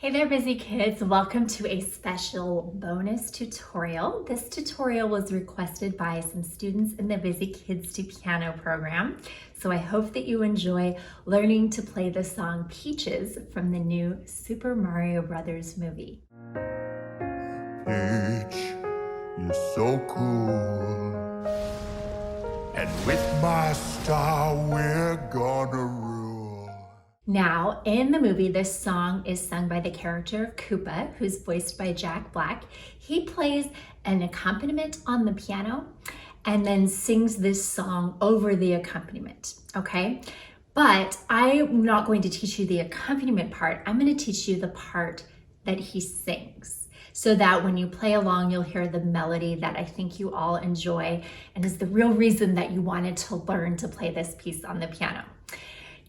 Hey there, busy kids. Welcome to a special bonus tutorial. This tutorial was requested by some students in the Busy Kids to Piano program. So I hope that you enjoy learning to play the song Peaches from the new Super Mario Brothers movie. Peach, you're so cool. And with my star, we're gonna rule. Now, in the movie, this song is sung by the character of Koopa, who's voiced by Jack Black. He plays an accompaniment on the piano and then sings this song over the accompaniment, okay? But I'm not going to teach you the accompaniment part. I'm going to teach you the part that he sings, so that when you play along, you'll hear the melody that I think you all enjoy and is the real reason that you wanted to learn to play this piece on the piano.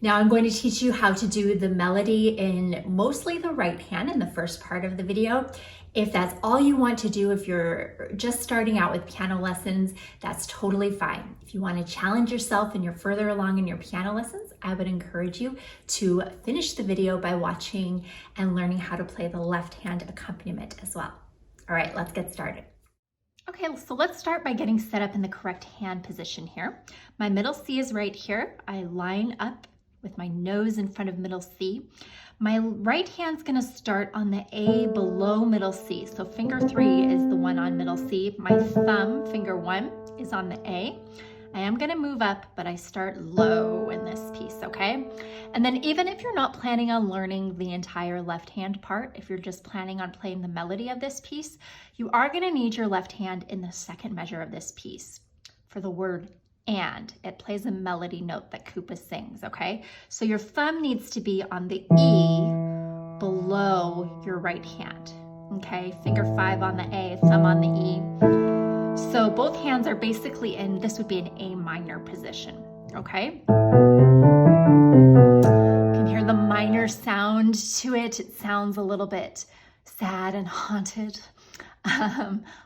Now I'm going to teach you how to do the melody in mostly the right hand in the first part of the video. If that's all you want to do, if you're just starting out with piano lessons, that's totally fine. If you want to challenge yourself and you're further along in your piano lessons, I would encourage you to finish the video by watching and learning how to play the left hand accompaniment as well. All right, let's get started. Okay, so let's start by getting set up in the correct hand position here. My middle C is right here. I line up with my nose in front of middle C. My right hand's gonna start on the A below middle C. So finger 3 is the one on middle C. My thumb, finger 1, is on the A. I am gonna move up, but I start low in this piece, okay? And then even if you're not planning on learning the entire left hand part, if you're just planning on playing the melody of this piece, you are gonna need your left hand in the second measure of this piece for the word and. It plays a melody note that Koopa sings, okay? So your thumb needs to be on the E below your right hand, okay? Finger 5 on the A, thumb on the E. So both hands are basically in, this would be an A minor position, okay? You can hear the minor sound to it. It sounds a little bit sad and haunted.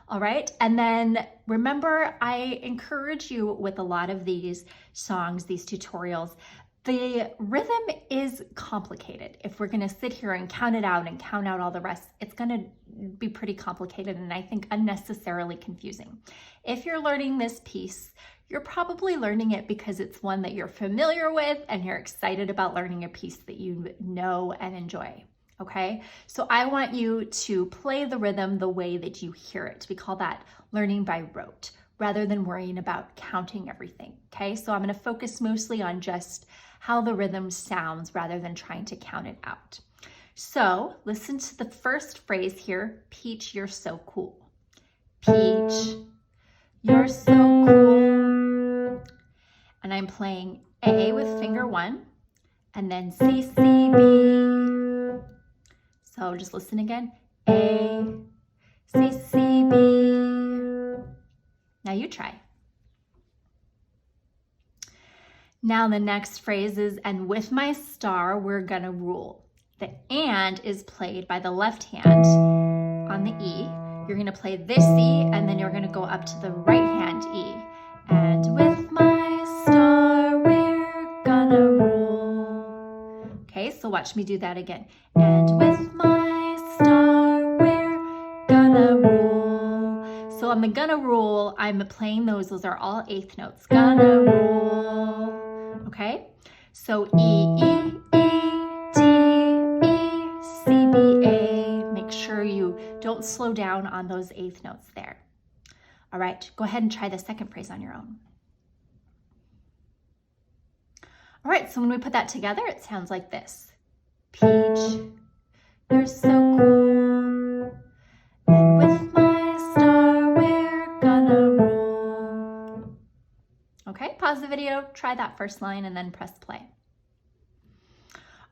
All right, and then remember, I encourage you with a lot of these songs, these tutorials, the rhythm is complicated. If we're gonna sit here and count it out and count out all the rest, it's gonna be pretty complicated and I think unnecessarily confusing. If you're learning this piece, you're probably learning it because it's one that you're familiar with and you're excited about learning a piece that you know and enjoy. Okay, so I want you to play the rhythm the way that you hear it. We call that learning by rote, rather than worrying about counting everything. Okay, so I'm going to focus mostly on just how the rhythm sounds rather than trying to count it out. So listen to the first phrase here, Peach, you're so cool. Peach, you're so cool. And I'm playing A with finger 1 and then C, C, B. So just listen again. A, C, C, B. Now you try. Now the next phrase is, and with my star, we're gonna rule. The and is played by the left hand on the E. You're gonna play this E, and then you're gonna go up to the right hand E. And with my star, we're gonna rule. Okay, so watch me do that again. And with my star, we're gonna rule. So on the gonna rule, I'm playing those are all eighth notes. Gonna rule, okay? So E, E, E, D, E, C, B, A. Make sure you don't slow down on those eighth notes there. All right, go ahead and try the second phrase on your own. All right, so when we put that together, it sounds like this. Peach, you're so cool. And with my star, we're gonna rule. Okay, pause the video, try that first line, and then press play.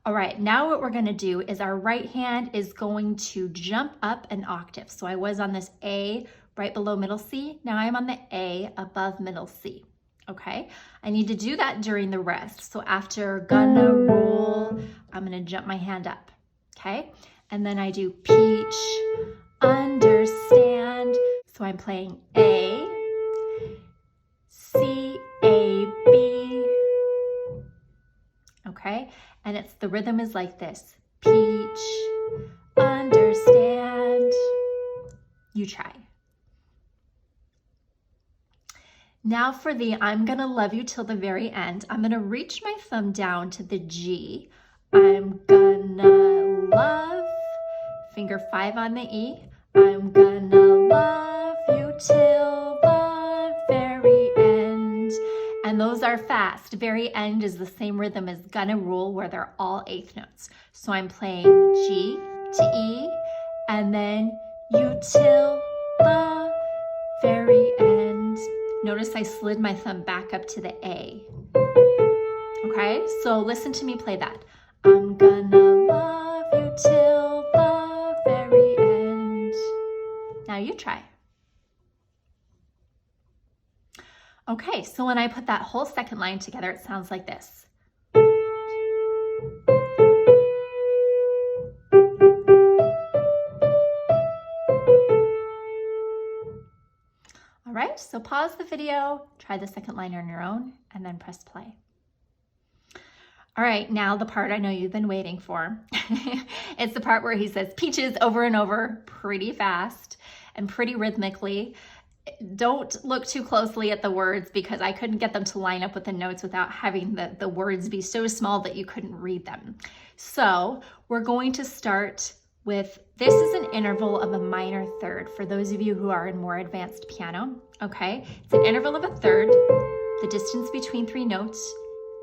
All right, now what we're gonna do is our right hand is going to jump up an octave. So I was on this A right below middle C. Now I'm on the A above middle C. Okay, I need to do that during the rest. So after gonna rule, I'm gonna jump my hand up, okay? And then I do peach, understand. So I'm playing A, C, A, B, okay? And it's the rhythm is like this, peach, understand. You try. Now for the I'm gonna love you till the very end, I'm gonna reach my thumb down to the G. I'm gonna love, finger 5 on the E. I'm gonna love you till the very end. And those are fast. Very end is the same rhythm as gonna rule, where they're all 8th notes. So I'm playing G to E, and then you till the very end. Notice I slid my thumb back up to the A. Okay, so listen to me play that. I'm gonna love you till the very end. Now you try. Okay, so when I put that whole second line together, it sounds like this. All right, so pause the video, try the second line on your own, and then press play. All right, now the part I know you've been waiting for. It's the part where he says peaches over and over pretty fast and pretty rhythmically. Don't look too closely at the words because I couldn't get them to line up with the notes without having the words be so small that you couldn't read them. So we're going to start with, this is an interval of a minor third for those of you who are in more advanced piano, okay? It's an interval of a third, the distance between 3 notes,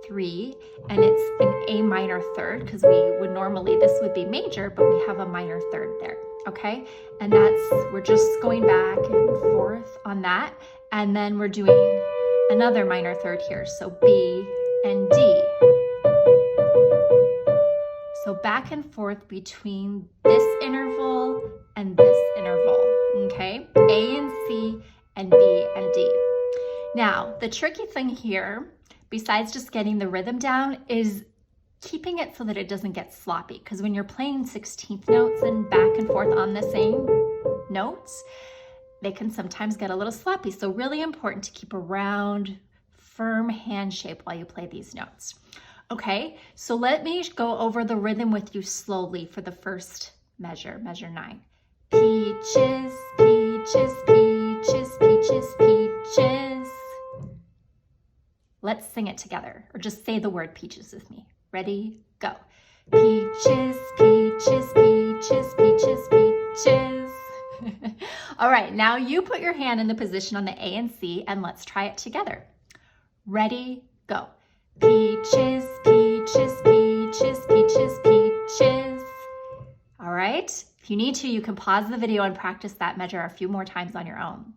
3, and it's an A minor third because we would normally, this would be major, but we have a minor third there, okay? And we're just going back and forth on that, and then we're doing another minor third here, so B and D. So back and forth between this interval and this interval, okay? A and C and B and D. Now, the tricky thing here, besides just getting the rhythm down, is keeping it so that it doesn't get sloppy. Because when you're playing 16th notes and back and forth on the same notes, they can sometimes get a little sloppy. So really important to keep a round, firm hand shape while you play these notes. Okay, so let me go over the rhythm with you slowly for the first measure, measure 9. Peaches, peaches, peaches, peaches, peaches. Let's sing it together, or just say the word peaches with me. Ready, go. Peaches, peaches, peaches, peaches, peaches. All right, now you put your hand in the position on the A and C, and let's try it together. Ready, go. Peaches, peaches, peaches, peaches, peaches. All right, if you need to, you can pause the video and practice that measure a few more times on your own.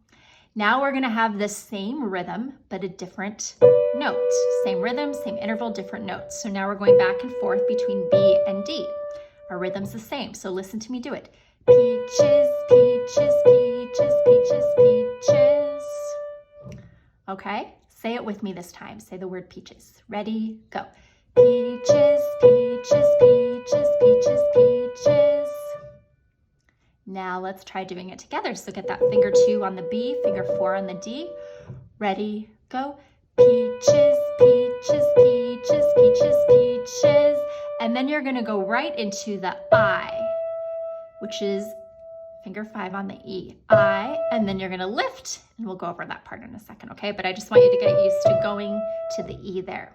Now we're gonna have the same rhythm, but a different note. Same rhythm, same interval, different notes. So now we're going back and forth between B and D. Our rhythm's the same, so listen to me do it. Peaches, peaches, peaches, peaches, peaches. Okay, say it with me this time. Say the word peaches. Ready, go. Peaches, peaches, peaches, peaches, peaches. Now let's try doing it together. So get that finger 2 on the B, finger 4 on the D. Ready, go. Peaches, peaches, peaches, peaches, peaches. And then you're gonna go right into the I, which is finger 5 on the E, I, and then you're gonna lift, and we'll go over that part in a second, okay? But I just want you to get used to going to the E there.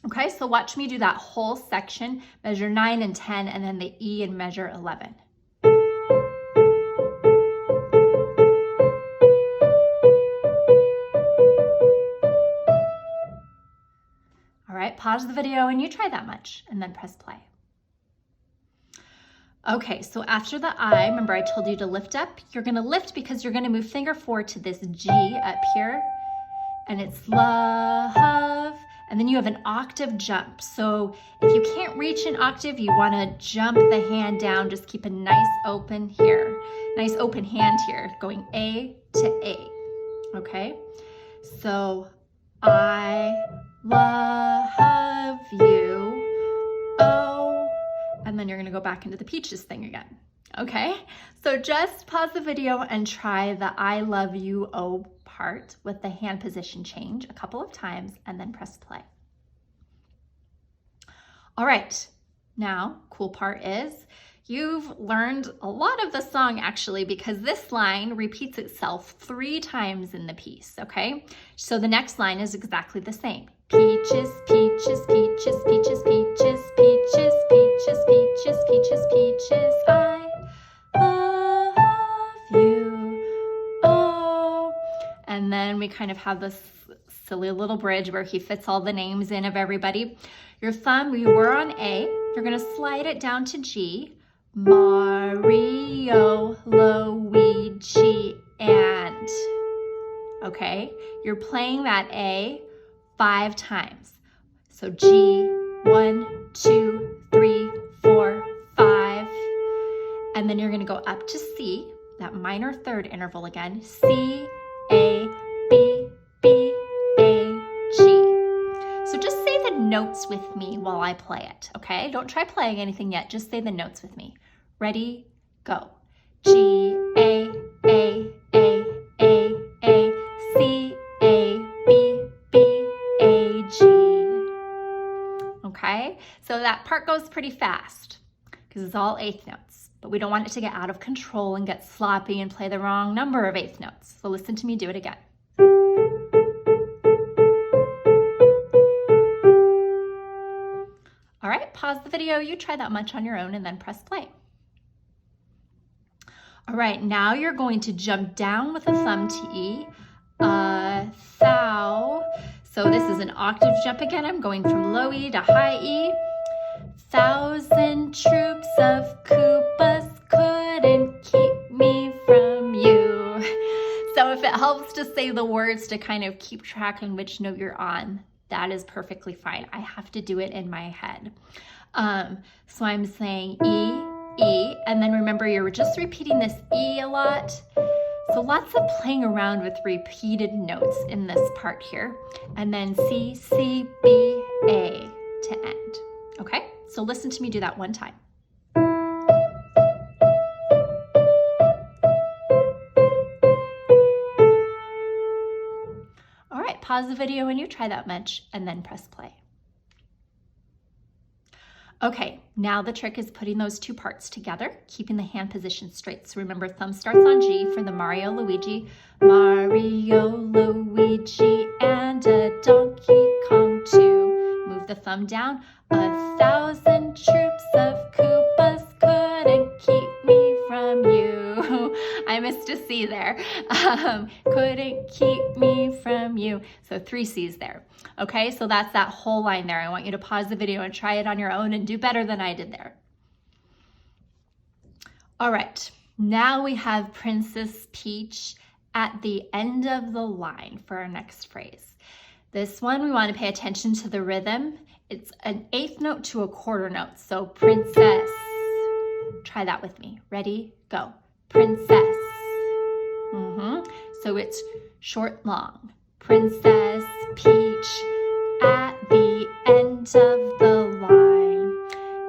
Okay, so watch me do that whole section, measure 9 and 10, and then the E in measure 11. All right, pause the video and you try that much, and then press play. Okay, so after the I, remember I told you to lift up? You're gonna lift because you're gonna move finger 4 to this G up here, and it's love, and then you have an octave jump. So if you can't reach an octave, you wanna jump the hand down, just keep a nice open here, nice open hand here, going A to A, okay? So I love you, oh, and then you're gonna go back into the peaches thing again, okay? So just pause the video and try the I love you, oh part with the hand position change a couple of times and then press play. All right, now, cool part is You've learned a lot of the song actually, because this line repeats itself 3 times in the piece, okay? So the next line is exactly the same. Peaches, peaches, peaches, peaches, peaches, peaches, peaches, peaches, peaches, peaches, I love you, oh. And then we kind of have this silly little bridge where he fits all the names in of everybody. Your thumb, we were on A, you're gonna slide it down to G, Mario, Luigi, and, okay? You're playing that A 5 times. So G, 1, 2, 3, 4, 5. And then you're gonna go up to C, that minor third interval again, C, A, B, B, A, G. So just say the notes with me while I play it, okay? Don't try playing anything yet, just say the notes with me. Ready, go. G, A, A, A, A, A, C, A, B, B, A, G. Okay, so that part goes pretty fast because it's all eighth notes, but we don't want it to get out of control and get sloppy and play the wrong number of eighth notes. So listen to me do it again. All right, pause the video, you try that much on your own and then press play. All right, now you're going to jump down with a thumb to E, thou. So this is an octave jump again. I'm going from low E to high E. 1,000 troops of Koopas couldn't keep me from you. So if it helps to say the words to kind of keep track on which note you're on, that is perfectly fine. I have to do it in my head. So I'm saying E, E, and then remember you're just repeating this E a lot. So lots of playing around with repeated notes in this part here. And then C, C, B, A to end. Okay, so listen to me do that one time. All right, pause the video when you try that much and then press play. Okay, now the trick is putting those 2 parts together, keeping the hand position straight. So remember, thumb starts on G for the Mario, Luigi, and a Donkey Kong too. Move the thumb down. 1,000 troops of Koopas couldn't keep me from you. I missed a C there. Couldn't keep me from you. So 3 C's there. Okay, so that's that whole line there. I want you to pause the video and try it on your own and do better than I did there. All right, now we have Princess Peach at the end of the line for our next phrase. This one, we want to pay attention to the rhythm. It's an 8th note to a quarter note. So princess, try that with me. Ready, go. Princess. So it's short, long. Princess Peach at the end of the line.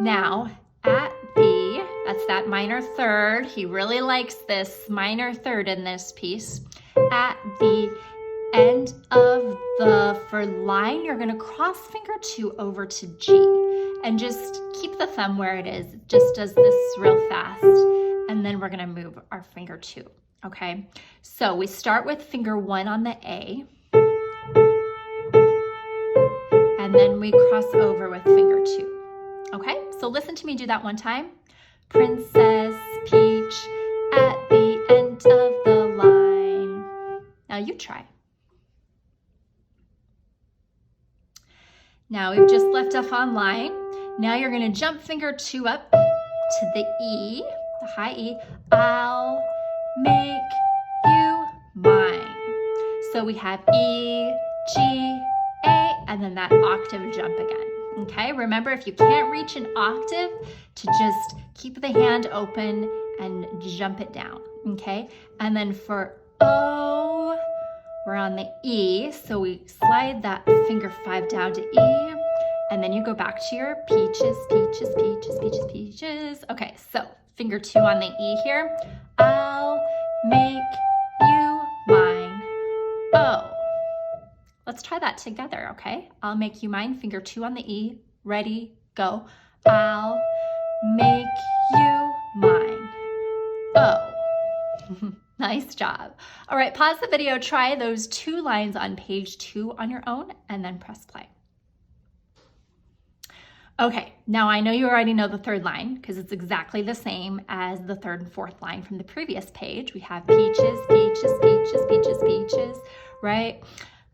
Now, at the, that's that minor third. He really likes this minor third in this piece. At the end of the, for line, you're gonna cross finger 2 over to G and just keep the thumb where it is. It just does this real fast. And then we're gonna move our finger 2, okay? So we start with finger 1 on the A, and then we cross over with finger 2, okay? So listen to me do that one time. Princess Peach at the end of the line. Now you try. Now we've just left off on line. Now you're gonna jump finger 2 up to the E, the high E. I'll make you mine. So we have E, G, A, and then that octave jump again. Okay, remember if you can't reach an octave, to just keep the hand open and jump it down, okay? And then for O, we're on the E, so we slide that finger 5 down to E, and then you go back to your peaches, peaches, peaches, peaches, peaches. Okay, so finger 2 on the E here. I'll make you mine. O. Let's try that together, okay? I'll make you mine, finger 2 on the E. Ready, go. I'll make you Nice job. All right, pause the video, try those 2 lines on page 2 on your own, and then press play. Okay, now I know you already know the 3rd line because it's exactly the same as the 3rd and 4th line from the previous page. We have peaches, peaches, peaches, peaches, peaches, right?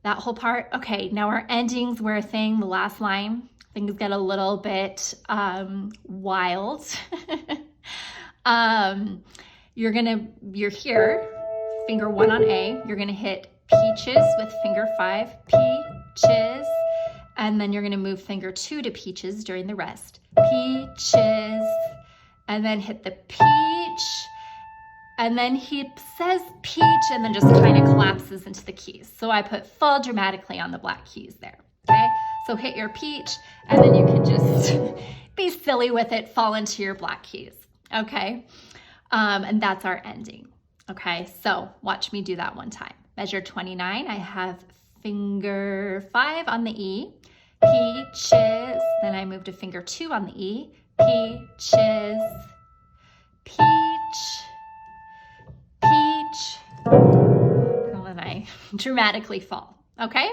That whole part. Okay, now our endings were a thing. The last line, things get a little bit wild. You're here, finger 1 on A. You're gonna hit peaches with finger 5, peaches. And then you're gonna move finger 2 to peaches during the rest. Peaches, and then hit the peach, and then he says peach and then just kind of collapses into the keys. So I put fall dramatically on the black keys there, okay? So hit your peach, and then you can just be silly with it, fall into your black keys, okay? And that's our ending, okay? So watch me do that one time. Measure 29, I have finger 5 on the E, peaches, then I move to finger 2 on the E, peaches, peach, peach, and then I dramatically fall, okay?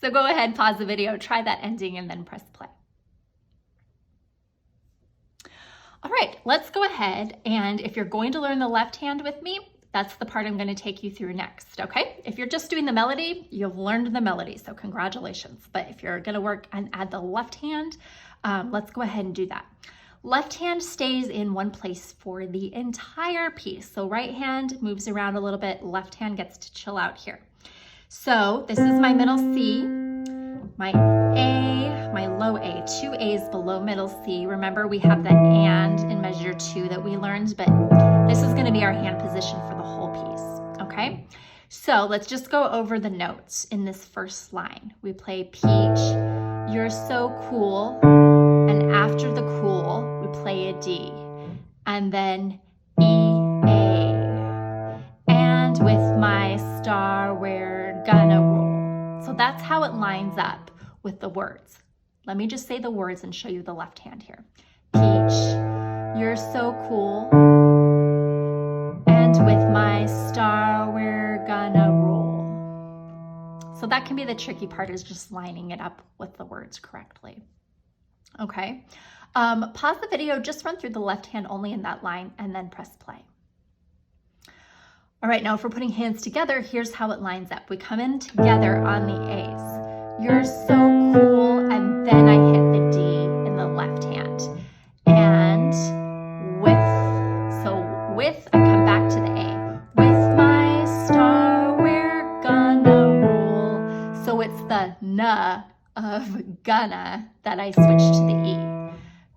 So go ahead, pause the video, try that ending, and then press play. All right, let's go ahead, and if you're going to learn the left hand with me, that's the part I'm going to take you through next, okay? If you're just doing the melody, you've learned the melody, so congratulations. But if you're going to work and add the left hand, let's go ahead and do that. Left hand stays in one place for the entire piece. So right hand moves around a little bit, left hand gets to chill out here. So this is my middle C, my A, my low A, 2 A's below middle C. Remember, we have the and in measure 2 that we learned, but this is going to be our hand position for the whole piece, okay? So let's just go over the notes in this first line. We play peach, you're so cool, and after the cool, we play a D, and then E, A, and with my star, we're gonna roll. So that's how it lines up with the words. Let me just say the words and show you the left hand here. Peach, you're so cool, and with my star, we're gonna roll. So that can be the tricky part, is just lining it up with the words correctly. Okay, pause the video, just run through the left hand only in that line, and then press play. All right, now if we're putting hands together, here's how it lines up. We come in together on the A's. You're so cool, and then I hit the D in the left hand. And with, I come back to the A. With my star, we're gonna roll. So it's the na of gonna that I switch to the E.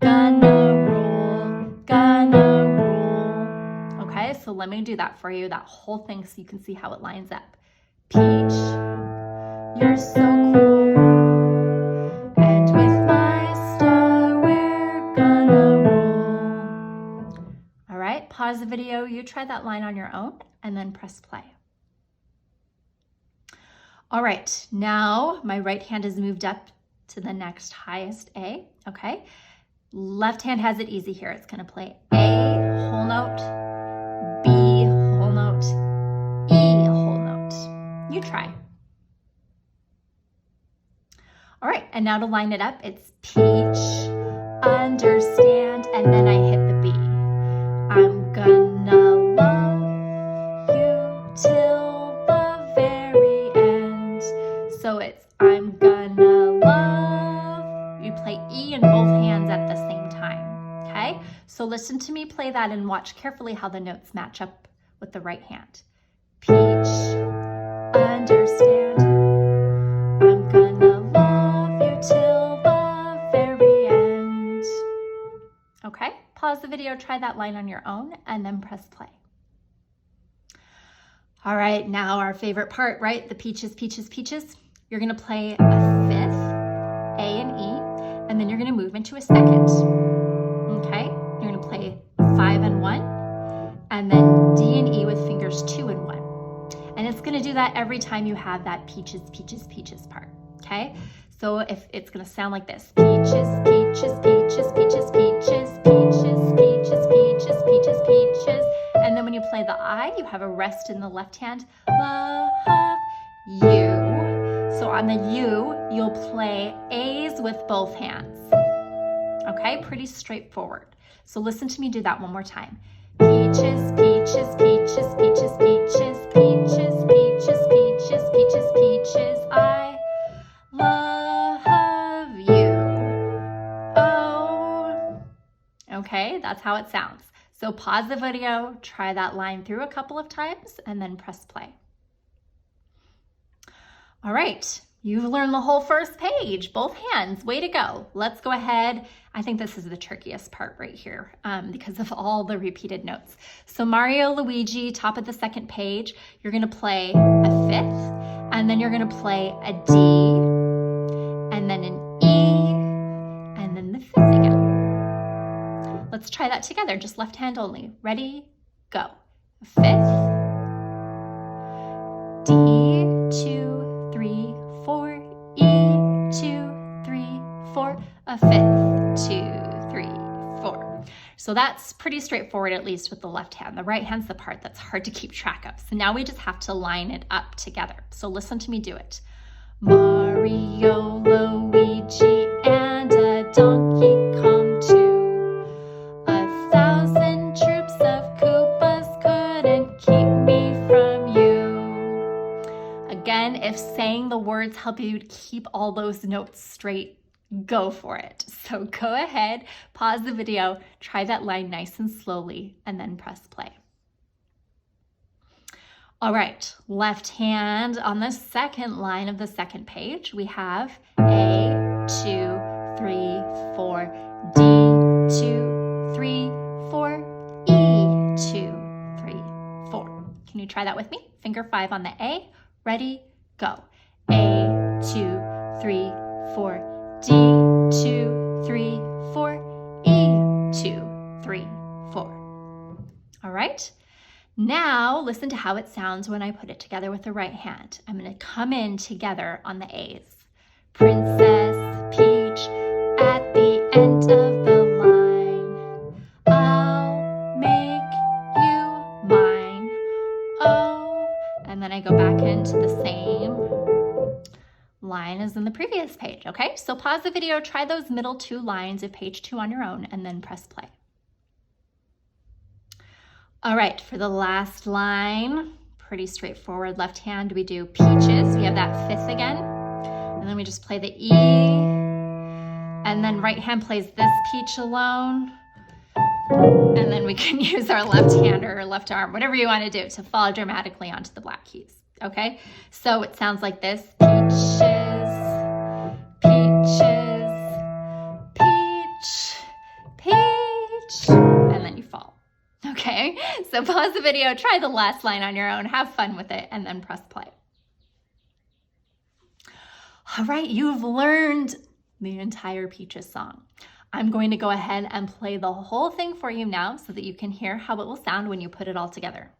Gonna roll, gonna roll. Okay, so let me do that for you, that whole thing, so you can see how it lines up. Peach, you're so cool, and with my star, we're gonna roll. All right, pause the video, you try that line on your own, and then press play. All right, now my right hand has moved up to the next highest A, okay? Left hand has it easy here. It's gonna play A, whole note, B, whole note, E, whole note. You try. All right, and now to line it up, it's peach, understand, and then I hit the B. I'm gonna love you till the very end. So it's I'm gonna love. You play E in both hands at the same time, okay? So listen to me play that and watch carefully how the notes match up with the right hand. Peach, understand, I'm gonna love you till the very end. Okay, pause the video, try that line on your own, and then press play. All right, now our favorite part, right? The peaches, peaches, peaches. You're gonna play a fifth, A and E, and then you're gonna move into a second, okay? You're gonna play 5 and 1, and then D and E with fingers 2 and 1. And it's gonna do that every time you have that peaches, peaches, peaches part, okay? So if it's gonna sound like this, peaches, peaches, peaches, peaches, peaches, peaches, peaches, peaches, peaches, peaches. And then when you play the I, you have a rest in the left hand. Love you. So on the U, you'll play A's with both hands. Okay, pretty straightforward. So listen to me do that one more time. Peaches, peaches, peaches, peaches, peaches, peaches, peaches, peaches, peaches, peaches, I love you. Oh. Okay, that's how it sounds. So pause the video, try that line through a couple of times, and then press play. All right, you've learned the whole first page, both hands, way to go. Let's go ahead. I think this is the trickiest part right here because of all the repeated notes. So Mario, Luigi, top of the second page, you're gonna play a fifth, and then you're gonna play a D, and then an E, and then the fifth again. Let's try that together, just left hand only. Ready, go. Fifth, D, 2, 3, 4, E, 2, 3, 4, a fifth, 2, 3, 4. So that's pretty straightforward, at least with the left hand. The right hand's the part that's hard to keep track of. So now we just have to line it up together. So listen to me do it. Mario, Luigi, and a donkey come to 1,000 troops of Koopas couldn't keep me from you. Again, if saying the words help you keep all those notes straight, go for it. So go ahead, pause the video, try that line nice and slowly, and then press play. All right, left hand on the second line of the second page, we have A, 2, 3, 4, D, 2, 3, 4, E, 2, 3, 4. Can you try that with me? Finger 5 on the A. Ready, go. A, 2, 3, 4, D, 2, 3, 4, E, 2, 3, 4. All right. Now listen to how it sounds when I put it together with the right hand. I'm going to come in together on the A's. Princess Peach at the end of the line. I'll make you mine. Oh, and then I go back into the same line as in the previous page. Okay, so pause the video, try those middle 2 lines of page 2 on your own, and then press play. All right, for the last line, pretty straightforward. Left hand, we do peaches. We have that fifth again. And then we just play the E. And then right hand plays this peach alone. And then we can use our left hand or left arm, whatever you want to do, to follow dramatically onto the black keys. Okay, so it sounds like this. Peaches, peaches, peach, peach, and then you fall. Okay, so pause the video, try the last line on your own, have fun with it, and then press play. All right, you've learned the entire Peaches song. I'm going to go ahead and play the whole thing for you now so that you can hear how it will sound when you put it all together.